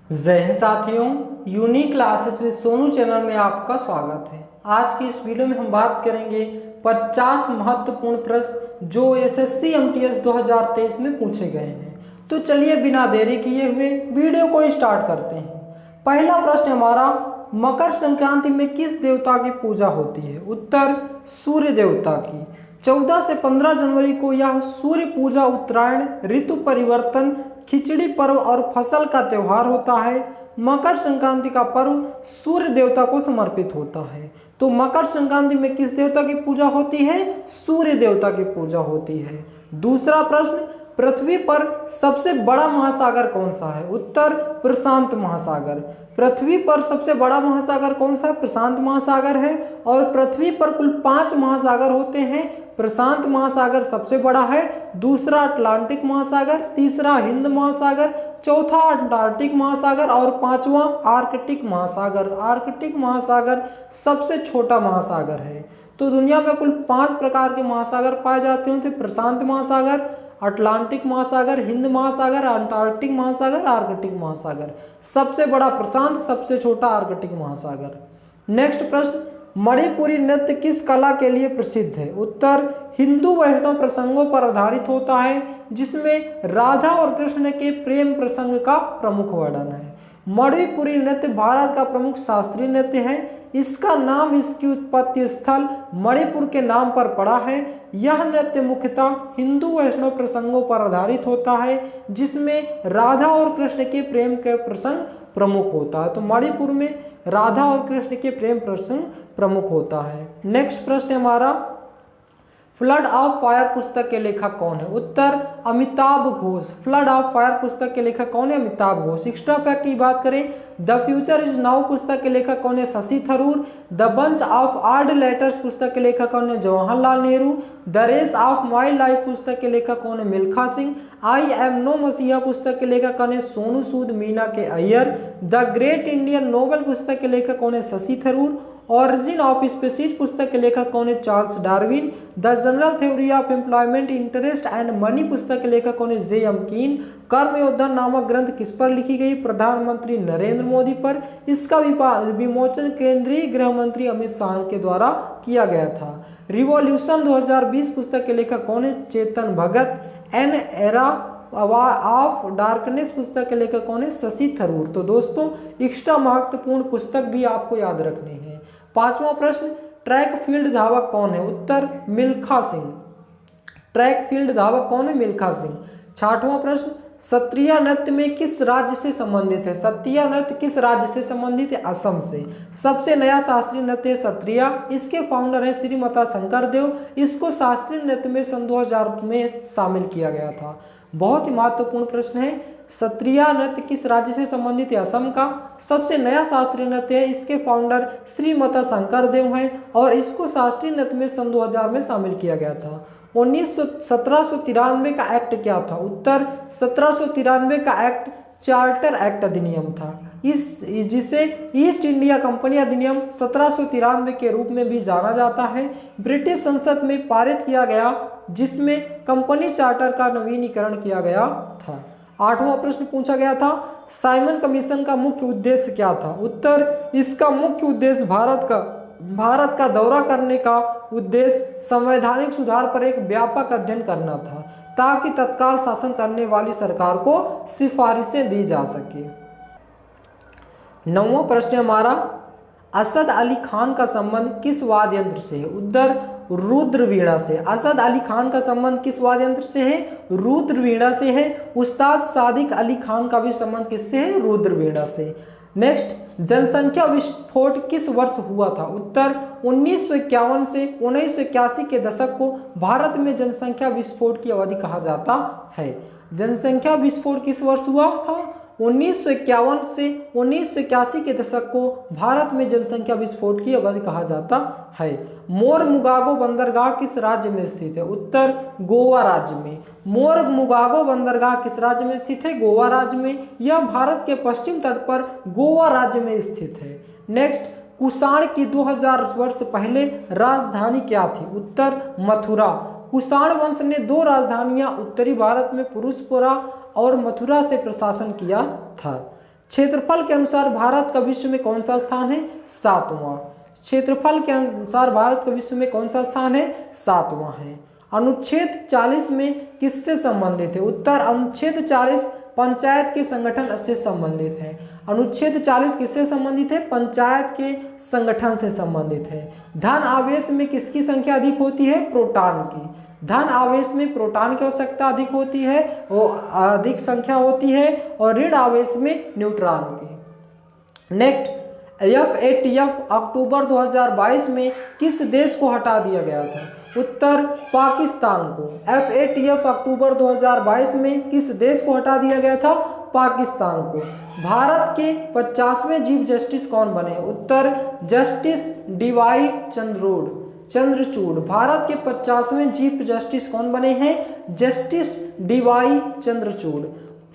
जय हिंद साथियों, unique classes में सोनू चैनल में आपका स्वागत है। आज की इस वीडियो में हम बात करेंगे 50 महत्वपूर्ण प्रश्न जो एसएससी एमटीएस 2023 में पूछे गए हैं। तो चलिए बिना देरी किए हुए वीडियो को स्टार्ट करते हैं। पहला प्रश्न हमारा, मकर संक्रांति में किस देवता की पूजा होती है? उत्तर, सूर्य देवता की। 14 से 15 जनवरी को यह सूर्य पूजा उत्तरायण, ऋतु परिवर्तन, खिचड़ी पर्व और फसल का त्योहार होता है। मकर संक्रांति का पर्व सूर्य देवता को समर्पित होता है। तो मकर संक्रांति में किस देवता की पूजा होती है? सूर्य देवता की पूजा होती है। दूसरा प्रश्न, पृथ्वी पर सबसे बड़ा महासागर कौन सा है? उत्तर, प्रशांत महासागर। पृथ्वी पर सबसे बड़ा महासागर कौन सा? प्रशांत महासागर है। और पृथ्वी पर कुल 5 महासागर होते हैं। प्रशांत महासागर सबसे बड़ा है, दूसरा अटलांटिक महासागर, तीसरा हिंद महासागर, चौथा अंटार्कटिक महासागर और पांचवा आर्कटिक महासागर। आर्कटिक महासागर सबसे छोटा महासागर है। तो दुनिया में कुल 5 प्रकार के महासागर पाए जाते हैं। तो प्रशांत महासागर, अटलांटिक महासागर, हिंद महासागर, अंटार्कटिक महासागर, आर्कटिक महासागर। सबसे बड़ा प्रशांत, सबसे छोटा आर्कटिक महासागर। नेक्स्ट प्रश्न, मणिपुरी नृत्य किस कला के लिए प्रसिद्ध है? उत्तर, हिंदू वैष्णव प्रसंगों पर आधारित होता है, जिसमें राधा और कृष्ण के प्रेम प्रसंग का प्रमुख वर्णन है। मणिपुरी नृत्य भारत का प्रमुख शास्त्रीय नृत्य है। इसका नाम इसकी उत्पत्ति स्थल मणिपुर के नाम पर पड़ा है। यह नृत्य मुख्यतः हिंदू वैष्णव प्रसंगों पर आधारित होता है, जिसमें राधा और कृष्ण के प्रेम के प्रसंग प्रमुख होता है। तो मणिपुर में राधा और कृष्ण के प्रेम प्रसंग प्रमुख होता है। नेक्स्ट प्रश्न हमारा, फ्लड ऑफ फायर पुस्तक के लेखक कौन है? उत्तर, Amitav Ghosh. Flood of fire पुस्तक के लेखक कौन है? अमिताभ घोष। एक्स्ट्रा फैक्ट की बात करें, द फ्यूचर इज नाउ पुस्तक के लेखक कौन है? Shashi Tharoor. The bunch of odd letters पुस्तक के लेखक कौन है? Jawaharlal Nehru. The race of my life पुस्तक के लेखक कौन है? Milkha Singh. I am no मसीहा पुस्तक के लेखक कौन है? सोनू सूद, मीना के Iyer. The great Indian novel पुस्तक के लेखक कौन है? Shashi Tharoor. Origin of species पुस्तक के लेखक कौन है? Charles Darwin. The general theory of employment, interest and money पुस्तक के लेखक कौन है? जे एम कीन। कर्म योद्धा नामक ग्रंथ किस पर लिखी गई? प्रधानमंत्री नरेंद्र मोदी पर। इसका विमोचन केंद्रीय गृह मंत्री अमित शाह के द्वारा किया गया था। रिवॉल्यूशन 2020 पुस्तक के लेखक कौन है? Chetan Bhagat. An era of darkness पुस्तक के लेखक कौन है? शशि थरूर। तो दोस्तों, एक्स्ट्रा महत्वपूर्ण पुस्तक भी आपको याद रखने हैं। 5वां प्रश्न, ट्रैक फील्ड धावक कौन है? उत्तर, मिल्खा सिंह। ट्रैक फील्ड धावक कौन है? मिल्खा सिंह। 6वां प्रश्न, सत्रिया नृत्य में किस राज्य से संबंधित है? सत्रिया नृत्य किस राज्य से संबंधित है? असम से। सबसे नया शास्त्रीय नृत्य है सत्रिया। इसके फाउंडर है श्रीमता शंकर देव। इसको शास्त्रीय नृत्य में सन 2000 में शामिल किया गया था। बहुत ही महत्वपूर्ण प्रश्न है। सत्रिया नृत्य किस राज्य से संबंधित है? असम का। सबसे नया शास्त्रीय नृत्य है। इसके फाउंडर श्रीमता शंकर देव हैं और इसको शास्त्रीय नृत्य में सन 2000 में शामिल किया गया था। 1793 का एक्ट क्या था? उत्तर, 1793 का एक्ट चार्टर एक्ट अधिनियम था। जिसे ईस्ट इंडिया कंपनी अधिनियम 1793 के रूप में भी जाना जाता है। ब्रिटिश संसद में पारित किया गया, जिसमें कंपनी चार्टर का नवीनीकरण किया गया था। 8वां प्रश्न पूछा गया था, साइमन कमीशन का मुख्य उद्देश्य क्या था? उत्तर, इसका मुख्य उद्देश्य भारत का दौरा करने का उद्देश्य संवैधानिक सुधार पर एक व्यापक अध्ययन करना था, ताकि तत्काल शासन करने वाली सरकार को सिफारिशें दी जा सके। 9वां प्रश्न हमारा, असद अली खान का संबंध किस वाद्य यंत्र से है? उत्तर, रुद्र वीणा से। असद अली खान का संबंध किस वाद्य यंत्र से है? रुद्र वीणा से है। उस्ताद सादिक अली खान का भी संबंध किससे है? रुद्र वीणा से। नेक्स्ट, जनसंख्या विस्फोट किस वर्ष हुआ था? उत्तर, 1951 से 1981 के दशक को भारत में जनसंख्या विस्फोट की अवधि कहा जाता है। जनसंख्या विस्फोट किस वर्ष हुआ था? 1951 से 1981 के दशक को भारत में जनसंख्या विस्फोट की अवधि कहा जाता है। मोरमुगागो बंदरगाह किस राज्य में स्थित है? उत्तर, गोवा राज्य में। मोरमुगागो बंदरगाह किस राज्य में स्थित है? गोवा राज्य में। यह भारत के पश्चिम तट पर गोवा राज्य में स्थित है। नेक्स्ट, कुषाण की 2000 वर्ष पहले राजधानी क्या थी? उत्तर, मथुरा। कुषाण वंश ने 2 राजधानियां उत्तरी भारत में पुरुषपुरा और मथुरा से प्रशासन किया था। क्षेत्रफल के अनुसार भारत का विश्व में कौन सा स्थान है? 7वां। क्षेत्रफल के अनुसार भारत का विश्व में कौन सा स्थान है? 7वां है। अनुच्छेद 40 में किससे संबंधित है? उत्तर अनुच्छेद 40 पंचायत के संगठन से संबंधित है। अनुच्छेद 40 किससे संबंधित है? पंचायत के संगठन से संबंधित है। धन आवेश में किसकी संख्या अधिक होती है? प्रोटॉन की। धन आवेश में प्रोटॉन की आवश्यकता अधिक होती है, वो अधिक संख्या होती है, और ऋण आवेश में न्यूट्रॉन की। नेक्स्ट, FATF अक्टूबर 2022 में किस देश को हटा दिया गया था? उत्तर पाकिस्तान को। FATF अक्टूबर 2022 में किस देश को हटा दिया गया था? पाकिस्तान को। भारत के 50वें चीफ जस्टिस कौन बने? उत्तर जस्टिस DY चंद्रचूड़। भारत के 50वें चीफ जस्टिस कौन बने हैं? Justice DY Chandrachud.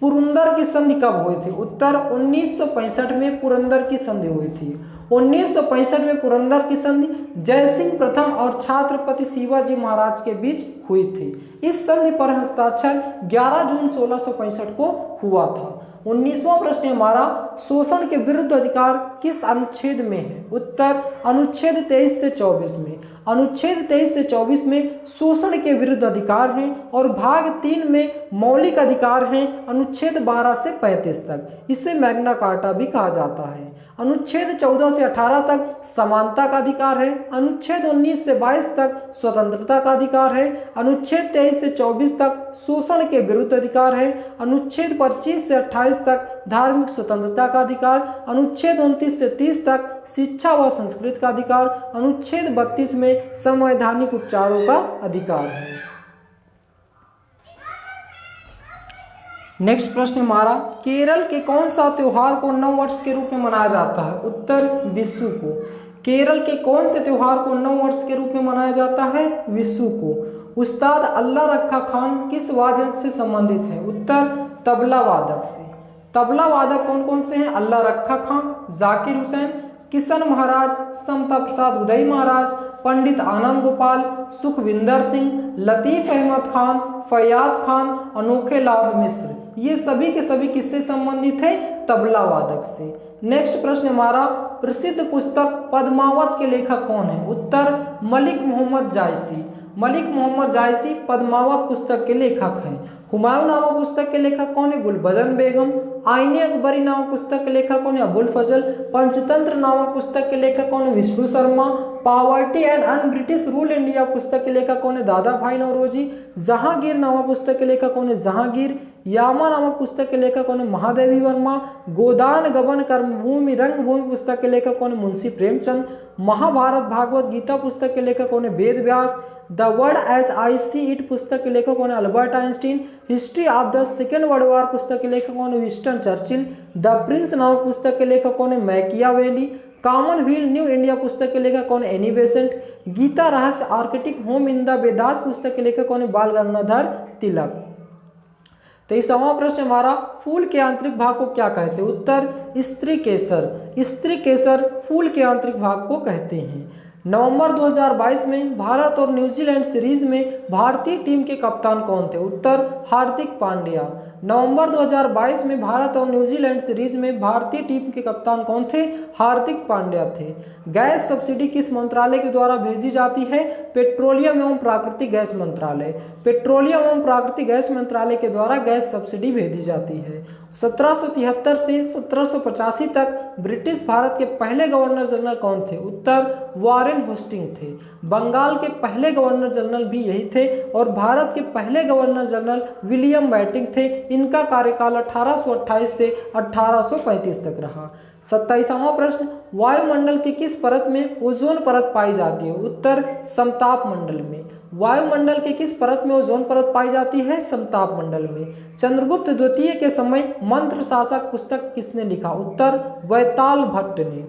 पुरंदर की संधि कब हुई थी? उत्तर 1965 में पुरंदर की संधि हुई थी। 1965 में पुरंदर की संधि जयसिंह प्रथम और छत्रपति शिवाजी महाराज के बीच हुई थी। इस संधि पर हस्ताक्षर 11 जून 1665 को हुआ था। 19वां प्रश्न हमारा, शोषण के विरुद्ध अधिकार किस अनुच्छेद में है? उत्तर अनुच्छेद 23 से 24 में। अनुच्छेद 23 से 24 में शोषण के विरुद्ध अधिकार हैं, और भाग 3 में मौलिक अधिकार हैं अनुच्छेद 12 से 35 तक। इसे मैग्ना कार्टा भी कहा जाता है। अनुच्छेद 14 से 18 तक समानता का अधिकार है। अनुच्छेद 19 से 22 तक स्वतंत्रता का अधिकार है। अनुच्छेद 23 से 24 तक शोषण के विरुद्ध अधिकार है। अनुच्छेद 25 से 28 तक धार्मिक स्वतंत्रता का अधिकार। अनुच्छेद 29 से 30 तक शिक्षा व संस्कृति का अधिकार। अनुच्छेद 32 में संवैधानिक उपचारों का अधिकार है। नेक्स्ट प्रश्न हमारा, केरल के कौन सा त्योहार को नव वर्ष के रूप में मनाया जाता है? उत्तर विशु को। केरल के कौन से त्योहार को नव वर्ष के रूप में मनाया जाता है? विशु को। उस्ताद अल्लाह रखा खान किस वाद्य से संबंधित है? उत्तर तबला वादक से। तबला वादक कौन कौन से हैं? अल्लाह रखा खान, जाकिर हुसैन, किशन महाराज, समता प्रसाद उदय महाराज, पंडित आनंद गोपाल, सुखविंदर सिंह, लतीफ अहमद खान, फयाद खान, अनोखे लाल मिश्र। ये सभी के सभी किससे संबंधित है? तबला वादक से। नेक्स्ट प्रश्न हमारा, प्रसिद्ध पुस्तक पद्मावत के लेखक कौन है? उत्तर मलिक मोहम्मद जायसी। मलिक मोहम्मद जायसी पद्मावत पुस्तक के लेखक हैं। हुमायूं नामक पुस्तक के लेखक कौन है? गुलबदन बेगम। आईने अकबरी नामक पुस्तक के लेखक कौन है? अबुल फजल। पंचतंत्र नामक पुस्तक के लेखक कौन है? Vishnu Sharma. Poverty and un British rule India पुस्तक के लेखक कौन है? दादा भाई नौरोजी। जहांगीर नामक पुस्तक के लेखक कौन है? जहांगीर। यामा नामक पुस्तक के लेखक कौन है? महादेवी वर्मा। गोदान गबन कर्मभूमि रंगभूमि पुस्तक के लेखक कौन है? मुंशी प्रेमचंद। महाभारत भागवत गीता पुस्तक के लेखक कौन है? Ved Vyas. The world as I see it पुस्तक के लेखक कौन है? Albert Einstein. History of the second world war पुस्तक के लेखक कौन है? Winston Churchill. द प्रिंस नामक पुस्तक के लेखक कौन है? मैकियावेली। कॉमनवेल्थ न्यू इंडिया पुस्तक के लेखक कौन है? Any Besant. Gita Rahasya arctic home in the Vedanta पुस्तक के लेखक कौन है? बाल गंगाधर तिलक। 23वां प्रश्न हमारा, फूल के आंतरिक भाग को क्या कहते हैं? उत्तर स्त्री केसर। स्त्री केसर फूल के आंतरिक भाग को कहते हैं। नवंबर 2022 में भारत और न्यूजीलैंड सीरीज में भारतीय टीम के कप्तान कौन थे? उत्तर हार्दिक पांड्या। नवंबर 2022 में भारत और न्यूजीलैंड सीरीज में भारतीय टीम के कप्तान कौन थे? हार्दिक पांड्या थे। गैस सब्सिडी किस मंत्रालय के द्वारा भेजी जाती है? पेट्रोलियम एवं प्राकृतिक गैस मंत्रालय। पेट्रोलियम एवं प्राकृतिक गैस मंत्रालय के द्वारा गैस सब्सिडी भेजी जाती है। 1773 से 1785 तक ब्रिटिश भारत के पहले गवर्नर जनरल कौन थे? उत्तर वॉरेन हेस्टिंग थे। बंगाल के पहले गवर्नर जनरल भी यही थे, और भारत के पहले गवर्नर जनरल विलियम बैटिंग थे। इनका कार्यकाल 1828 से 1835 तक रहा। 27वां प्रश्न, वायुमंडल के किस परत में ओजोन परत पाई जाती है? उत्तर समताप मंडल में। वायुमंडल के किस परत में ओजोन परत पाई जाती है? समताप मंडल में। चंद्रगुप्त द्वितीय के समय मंत्र शासक पुस्तक किसने लिखा? उत्तर वैताल भट्ट ने।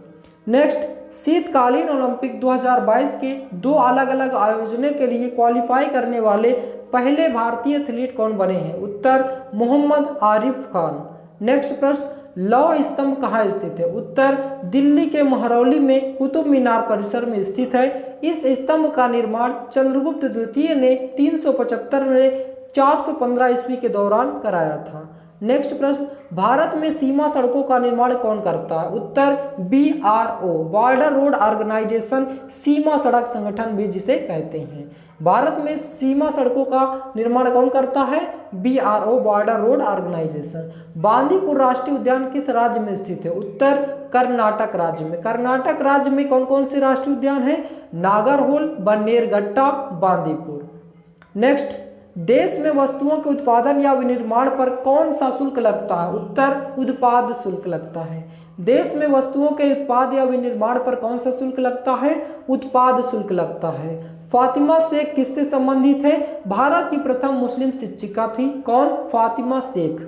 नेक्स्ट, शीतकालीन ओलंपिक 2022 के 2 अलग अलग आयोजनों के लिए क्वालिफाई करने वाले पहले भारतीय एथलीट कौन बने हैं? उत्तर मोहम्मद आरिफ खान। नेक्स्ट प्रश्न, लौह स्तंभ कहाँ स्थित है? उत्तर दिल्ली के महरौली में कुतुब मीनार परिसर में स्थित है। इस स्तंभ का निर्माण चंद्रगुप्त द्वितीय ने 375 में 415 ईस्वी के दौरान कराया था। नेक्स्ट प्रश्न, भारत में सीमा सड़कों का निर्माण कौन करता है? उत्तर BRO, बॉर्डर रोड ऑर्गेनाइजेशन, सीमा सड़क संगठन भी जिसे कहते हैं। भारत में सीमा सड़कों का निर्माण कौन करता है? BRO, border road organisation. Bandipur राष्ट्रीय उद्यान किस राज्य में स्थित है? उत्तर कर्नाटक राज्य में। कर्नाटक राज्य में कौन कौन से राष्ट्रीय उद्यान है? नागरहोल, बन्नेरघट्टा, बांदीपुर। नेक्स्ट, देश में वस्तुओं के उत्पादन या विनिर्माण पर कौन सा शुल्क लगता है? उत्तर उत्पाद शुल्क लगता है। देश में वस्तुओं के उत्पाद या विनिर्माण पर कौन सा शुल्क लगता है? उत्पाद शुल्क लगता है। फातिमा शेख किससे संबंधित है? भारत की प्रथम मुस्लिम शिक्षिका थी। कौन? फातिमा शेख।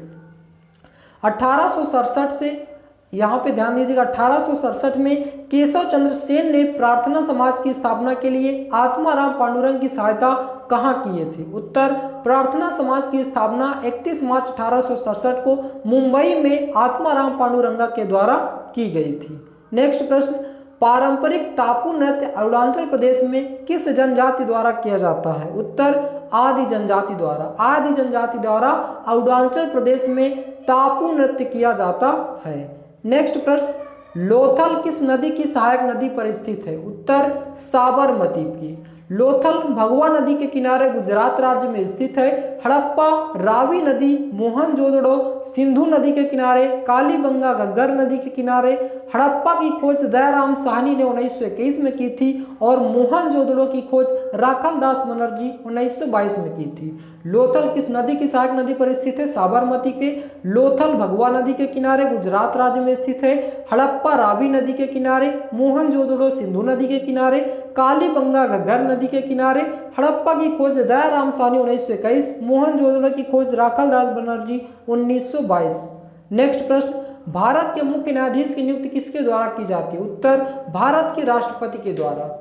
1867 से, यहाँ पे ध्यान दीजिएगा, 1867 में केशव चंद्र सेन ने प्रार्थना समाज की स्थापना के लिए आत्माराम पांडुरंग की सहायता कहाँ किए थे? उत्तर प्रार्थना समाज की स्थापना 31 मार्च 1867 को मुंबई में आत्माराम पांडुरंगा के द्वारा की गई थी। नेक्स्ट प्रश्न, पारंपरिक टापू नृत्य अरुणाचल प्रदेश में किस जनजाति द्वारा किया जाता है? उत्तर आदि जनजाति द्वारा। आदि जनजाति द्वारा अरुणाचल प्रदेश में टापू नृत्य किया जाता है। नेक्स्ट प्रश्न, लोथल किस नदी की सहायक नदी पर स्थित है? उत्तर साबरमती की। लोथल भगवा नदी के किनारे गुजरात राज्य में स्थित है। हड़प्पा, रावी नदी, मोहनजोदड़ो, सिंधु नदी के किनारे, कालीबंगा, घग्गर नदी के किनारे। हड़प्पा की खोज दयाराम साहनी ने 1921 में की थी और मोहनजोदड़ो की खोज राखल दास बनर्जी 1922 में की थी। लोथल किस नदी की सहायक नदी पर स्थित है? साबरमती के। लोथल भगवा नदी के किनारे गुजरात राज्य में स्थित है। हड़प्पा रावी नदी के किनारे, मोहनजोदड़ो सिंधु नदी के किनारे, कालीबंगा घग्गर नदी के किनारे। हड़प्पा की खोज दयाराम साहनी 1921, मोहनजोदड़ो की खोज राखल दास बनर्जी 1922। नेक्स्ट प्रश्न, भारत के मुख्य न्यायाधीश की नियुक्ति किसके द्वारा की जाती है? उत्तर भारत के राष्ट्रपति के द्वारा।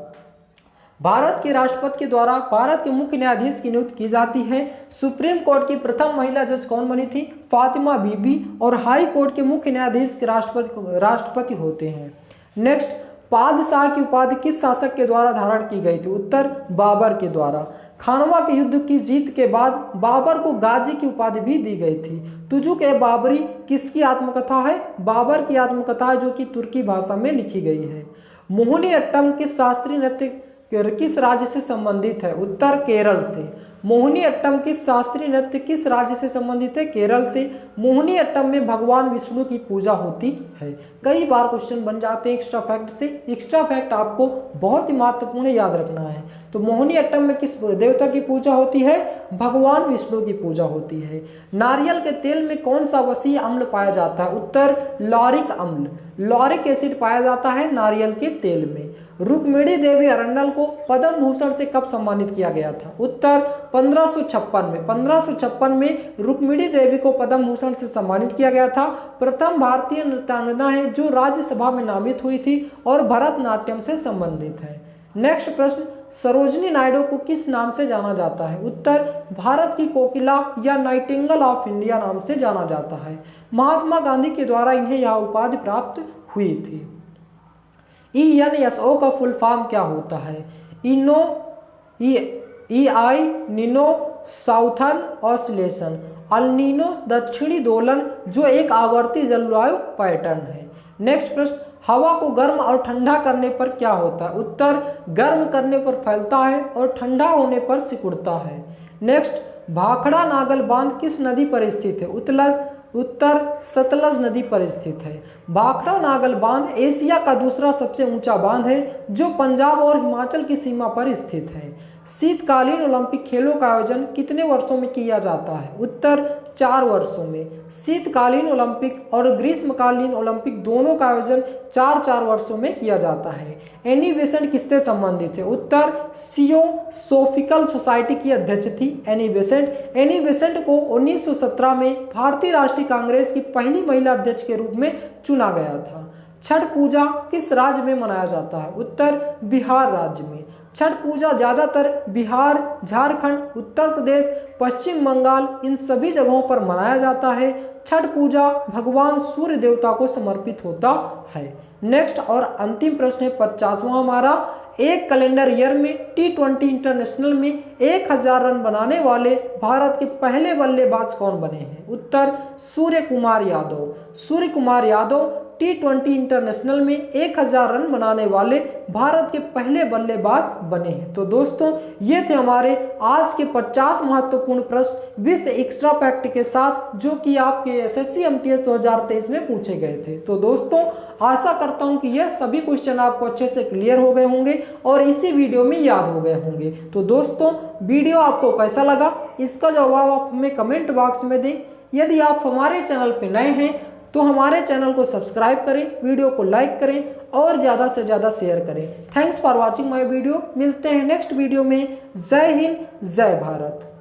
भारत के राष्ट्रपति के द्वारा भारत के मुख्य न्यायाधीश की नियुक्ति की जाती है। सुप्रीम कोर्ट की प्रथम महिला जज कौन बनी थी? फातिमा बीबी। और हाई कोर्ट के मुख्य न्यायाधीश के राष्ट्रपति होते हैं। नेक्स्ट, पादशाह की उपाधि किस शासक के द्वारा धारण की गई थी? उत्तर बाबर के द्वारा। खानवा के युद्ध की जीत के बाद बाबर को गाजी की उपाधि भी दी गई थी। तुजुक ए बाबरी किसकी आत्मकथा है? बाबर की आत्मकथा है, जो कि तुर्की भाषा में लिखी गई है। मोहिनी अट्टम किस शास्त्रीय नृत्य किस राज्य से संबंधित है? उत्तर केरल से। मोहिनी अट्टम किस शास्त्रीय नृत्य किस राज्य से संबंधित है? केरल से। मोहिनी अट्टम में भगवान विष्णु की पूजा होती है। कई बार क्वेश्चन बन जाते हैं एक्स्ट्रा फैक्ट से। एक्स्ट्रा फैक्ट आपको बहुत ही महत्वपूर्ण याद रखना है। तो मोहिनी अट्टम में किस देवता की पूजा होती है? भगवान विष्णु की पूजा होती है। नारियल के तेल में कौन सा वसीय अम्ल पाया जाता है? उत्तर लॉरिक अम्ल। लॉरिक एसिड पाया जाता है नारियल के तेल में। रुक्मिणी देवी अरण्यल को पद्म भूषण से कब सम्मानित किया गया था? उत्तर 1556 में। 1556 में रुक्मिणी देवी को पद्म भूषण से सम्मानित किया गया था। प्रथम भारतीय नृत्यांगना है जो राज्यसभा में नामित हुई थी और भरतनाट्यम से संबंधित है। नेक्स्ट प्रश्न, सरोजिनी नायडू को किस नाम से जाना जाता है? उत्तर भारत की कोकिला या नाइटिंगेल ऑफ इंडिया नाम से जाना जाता है। महात्मा गांधी के द्वारा इन्हें यह उपाधि प्राप्त हुई थी। ENSO का फुल फॉर्म क्या होता है? निनो साउथर्न ऑसिलेशन, अल्नीनो दक्षिणी दोलन, जो एक आवर्ती जलवायु पैटर्न है। नेक्स्ट प्रश्न, हवा को गर्म और ठंडा करने पर क्या होता है? उत्तर गर्म करने पर फैलता है और ठंडा होने पर सिकुड़ता है। नेक्स्ट, भाखड़ा नागल बांध किस नदी पर स्थित है? उत्तर सतलज नदी पर स्थित है। भाखड़ा नागल बांध एशिया का दूसरा सबसे ऊंचा बांध है जो पंजाब और हिमाचल की सीमा पर स्थित है। शीतकालीन ओलंपिक खेलों का आयोजन कितने वर्षों में किया जाता है? उत्तर 4 वर्षों में। शीतकालीन ओलंपिक और ग्रीष्मकालीन ओलंपिक दोनों का आयोजन 4-4 वर्षों में किया जाता है। एनी बेसेंट किससे संबंधित है? उत्तर थियोसोफिकल सोसाइटी की अध्यक्ष थी एनी बेसेंट। एनी बेसेंट को 1917 में भारतीय राष्ट्रीय कांग्रेस की पहली महिला अध्यक्ष के रूप में चुना गया था। छठ पूजा किस राज्य में मनाया जाता है? उत्तर बिहार राज्य में। छठ पूजा ज़्यादातर बिहार, झारखंड, उत्तर प्रदेश, पश्चिम बंगाल इन सभी जगहों पर मनाया जाता है। छठ पूजा भगवान सूर्य देवता को समर्पित होता है। नेक्स्ट और अंतिम प्रश्न है 50वां हमारा, एक कैलेंडर ईयर में T20 इंटरनेशनल में 1000 रन बनाने वाले भारत के पहले बल्लेबाज कौन बने हैं? उत्तर सूर्य कुमार यादव। सूर्य कुमार यादव T20 इंटरनेशनल में 1000 रन बनाने वाले भारत के पहले बल्लेबाज बने हैं। तो दोस्तों ये थे हमारे आज के 50 महत्वपूर्ण प्रश्न विद एक्स्ट्रा फैक्ट के साथ, जो कि आपके एसएससी एमटीएस 2023 में पूछे गए थे। तो दोस्तों आशा करता हूं कि यह सभी क्वेश्चन आपको अच्छे से क्लियर हो गए होंगे और इसी वीडियो में याद हो गए होंगे। तो दोस्तों वीडियो आपको कैसा लगा इसका जवाब आप हमें कमेंट बॉक्स में दें। यदि आप हमारे चैनल पर नए हैं तो हमारे चैनल को सब्सक्राइब करें, वीडियो को लाइक करें और ज़्यादा से ज़्यादा शेयर करें। Thanks for watching my video. मिलते हैं नेक्स्ट वीडियो में। जय हिंद, जय भारत।